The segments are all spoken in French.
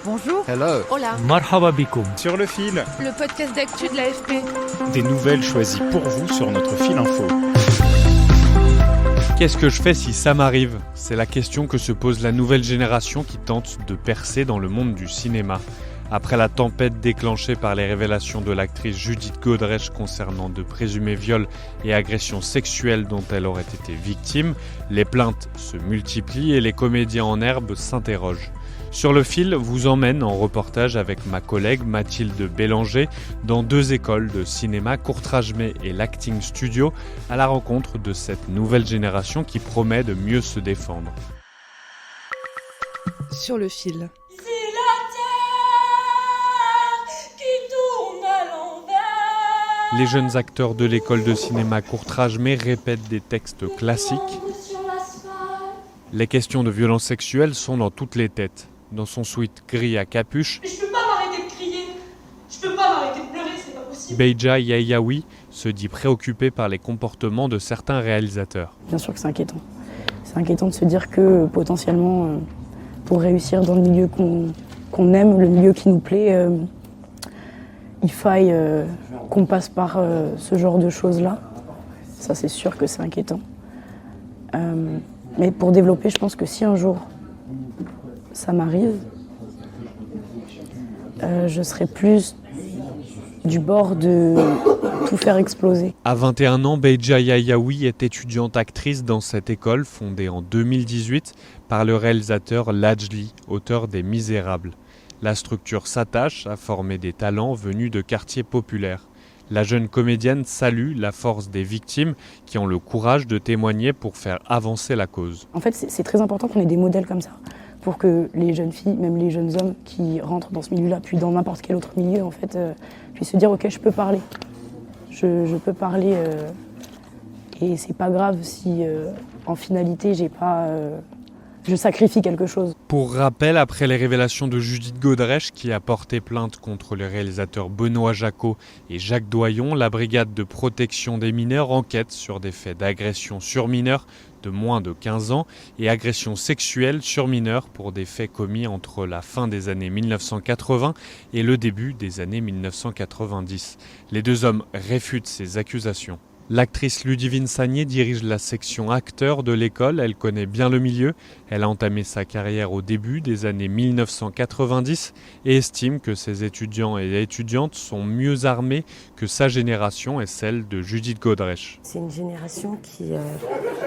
Bonjour. Hello. Hola. Marhaba bikoum. Sur le fil. Le podcast d'actu de l'AFP. Des nouvelles choisies pour vous sur notre fil info. Qu'est-ce que je fais si ça m'arrive ? C'est la question que se pose la nouvelle génération qui tente de percer dans le monde du cinéma. Après la tempête déclenchée par les révélations de l'actrice Judith Godrèche concernant de présumés viols et agressions sexuelles dont elle aurait été victime, les plaintes se multiplient et les comédiens en herbe s'interrogent. Sur le fil vous emmène en reportage avec ma collègue Mathilde Bélanger dans 2 écoles de cinéma, Courtrajmé et l'Acting Studio, à la rencontre de cette nouvelle génération qui promet de mieux se défendre. Sur le fil. Les jeunes acteurs de l'école de cinéma Courtrajmé répètent des textes classiques. Les questions de violences sexuelles sont dans toutes les têtes. Dans son sweat gris à capuche, je peux pas m'arrêter de crier, je peux pas m'arrêter de pleurer, c'est pas possible. Beja Yayaoui se dit préoccupée par les comportements de certains réalisateurs. Bien sûr que c'est inquiétant. C'est inquiétant de se dire que potentiellement, pour réussir dans le milieu qu'on aime, le milieu qui nous plaît, il faille qu'on passe par ce genre de choses-là. Ça, c'est sûr que c'est inquiétant. Mais pour développer, je pense que si un jour ça m'arrive, je serai plus du bord de tout faire exploser. À 21 ans, Beja Yayaoui est étudiante actrice dans cette école fondée en 2018 par le réalisateur Lajli, auteur des Misérables. La structure s'attache à former des talents venus de quartiers populaires. La jeune comédienne salue la force des victimes qui ont le courage de témoigner pour faire avancer la cause. En fait, c'est très important qu'on ait des modèles comme ça, pour que les jeunes filles, même les jeunes hommes qui rentrent dans ce milieu-là, puis dans n'importe quel autre milieu, en fait, puissent se dire « Ok, je peux parler. Je peux parler et c'est pas grave si en finalité je sacrifie quelque chose. » Pour rappel, après les révélations de Judith Godrèche qui a porté plainte contre le réalisateur Benoît Jacot et Jacques Doyon, la brigade de protection des mineurs enquête sur des faits d'agression sur mineurs de moins de 15 ans et agression sexuelle sur mineurs pour des faits commis entre la fin des années 1980 et le début des années 1990. Les 2 hommes réfutent ces accusations. L'actrice Ludivine Sagné dirige la section acteurs de l'école, elle connaît bien le milieu, elle a entamé sa carrière au début des années 1990 et estime que ses étudiants et étudiantes sont mieux armés que sa génération et celle de Judith Godrèche. C'est une génération qui,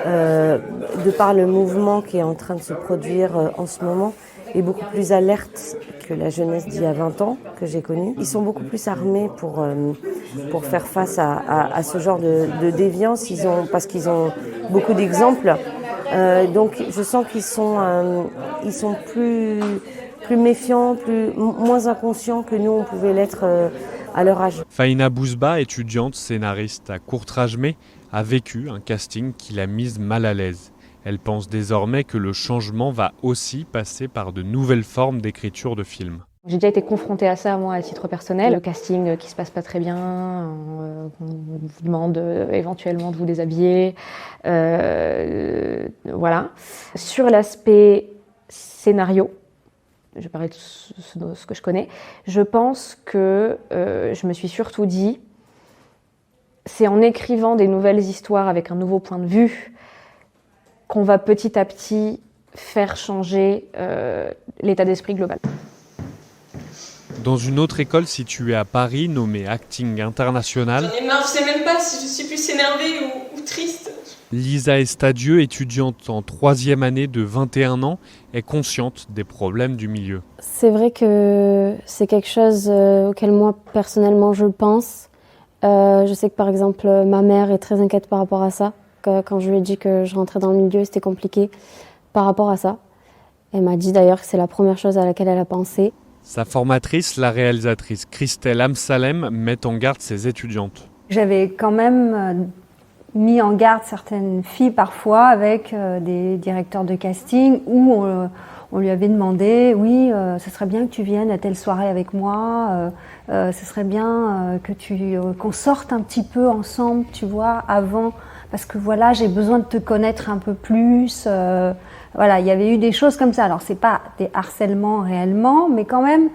de par le mouvement qui est en train de se produire en ce moment, est beaucoup plus alerte que la jeunesse d'il y a 20 ans que j'ai connue. Ils sont beaucoup plus armés pour faire face à ce genre de déviance, parce qu'ils ont beaucoup d'exemples. Donc je sens qu'ils sont plus méfiants, moins inconscients que nous on pouvait l'être à leur âge. Faïna Bouzba, étudiante scénariste à Courtrajmé, a vécu un casting qui l'a mise mal à l'aise. Elle pense désormais que le changement va aussi passer par de nouvelles formes d'écriture de films. J'ai déjà été confrontée à ça, moi, à titre personnel. Le casting qui se passe pas très bien, on vous demande éventuellement de vous déshabiller. Voilà. Sur l'aspect scénario, je vais parler de ce que je connais, je pense que je me suis surtout dit, c'est en écrivant des nouvelles histoires avec un nouveau point de vue qu'on va petit à petit faire changer l'état d'esprit global. Dans une autre école située à Paris, nommée Acting International, J'en ai marre, je sais même pas si je suis plus énervée ou triste. Lisa Estadieux, étudiante en 3e année de 21 ans, est consciente des problèmes du milieu. C'est vrai que c'est quelque chose auquel moi, personnellement, je pense. Je sais que, par exemple, ma mère est très inquiète par rapport à ça. Quand je lui ai dit que je rentrais dans le milieu, c'était compliqué par rapport à ça. Elle m'a dit d'ailleurs que c'est la première chose à laquelle elle a pensé. Sa formatrice, la réalisatrice Christelle Amsalem, met en garde ses étudiantes. J'avais quand même mis en garde certaines filles parfois avec des directeurs de casting où on lui avait demandé « Oui, ce serait bien que tu viennes à telle soirée avec moi, ce serait bien qu'on sorte un petit peu ensemble, tu vois, avant, parce que voilà, j'ai besoin de te connaître un peu plus. Voilà, il y avait eu des choses comme ça. Alors c'est pas des harcèlements réellement, mais quand même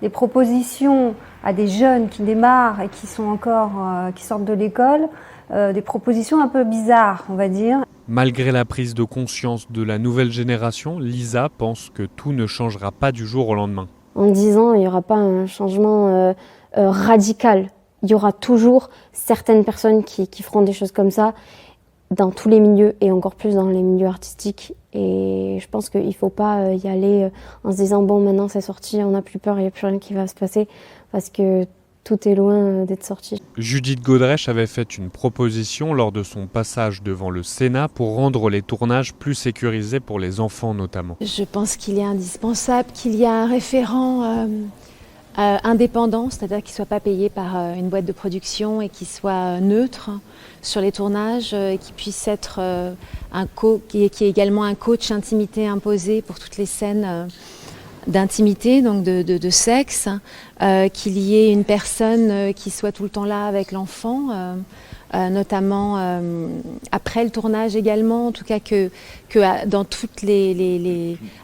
des propositions à des jeunes qui démarrent et qui sont encore, qui sortent de l'école, des propositions un peu bizarres, on va dire. Malgré la prise de conscience de la nouvelle génération, Lisa pense que tout ne changera pas du jour au lendemain. En 10 ans, il n'y aura pas un changement radical. Il y aura toujours certaines personnes qui feront des choses comme ça dans tous les milieux et encore plus dans les milieux artistiques. Et je pense qu'il ne faut pas y aller en se disant « bon, maintenant c'est sorti, on n'a plus peur, il n'y a plus rien qui va se passer » parce que tout est loin d'être sorti. Judith Godrèche avait fait une proposition lors de son passage devant le Sénat pour rendre les tournages plus sécurisés pour les enfants notamment. Je pense qu'il est indispensable qu'il y ait un référent indépendant, c'est-à-dire qu'il ne soit pas payé par une boîte de production et qu'il soit neutre sur les tournages, qu'il puisse être qui est également un coach intimité imposé pour toutes les scènes d'intimité, donc de sexe, qu'il y ait une personne qui soit tout le temps là avec l'enfant, notamment après le tournage également, en tout cas que dans toutes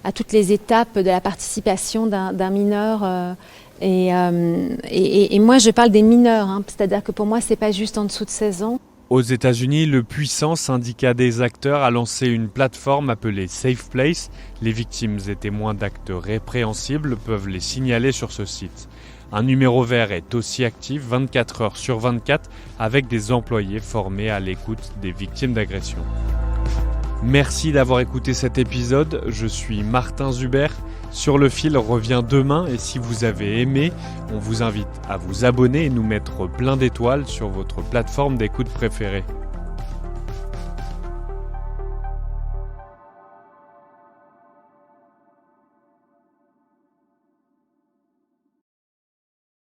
à toutes les étapes de la participation d'un mineur. Et moi, je parle des mineurs, hein, c'est-à-dire que pour moi, c'est pas juste en dessous de 16 ans. Aux États-Unis, le puissant syndicat des acteurs a lancé une plateforme appelée Safe Place. Les victimes et témoins d'actes répréhensibles peuvent les signaler sur ce site. Un numéro vert est aussi actif 24 heures sur 24 avec des employés formés à l'écoute des victimes d'agression. Merci d'avoir écouté cet épisode. Je suis Martin Zuber. Sur le fil revient demain et si vous avez aimé, on vous invite à vous abonner et nous mettre plein d'étoiles sur votre plateforme d'écoute préférée.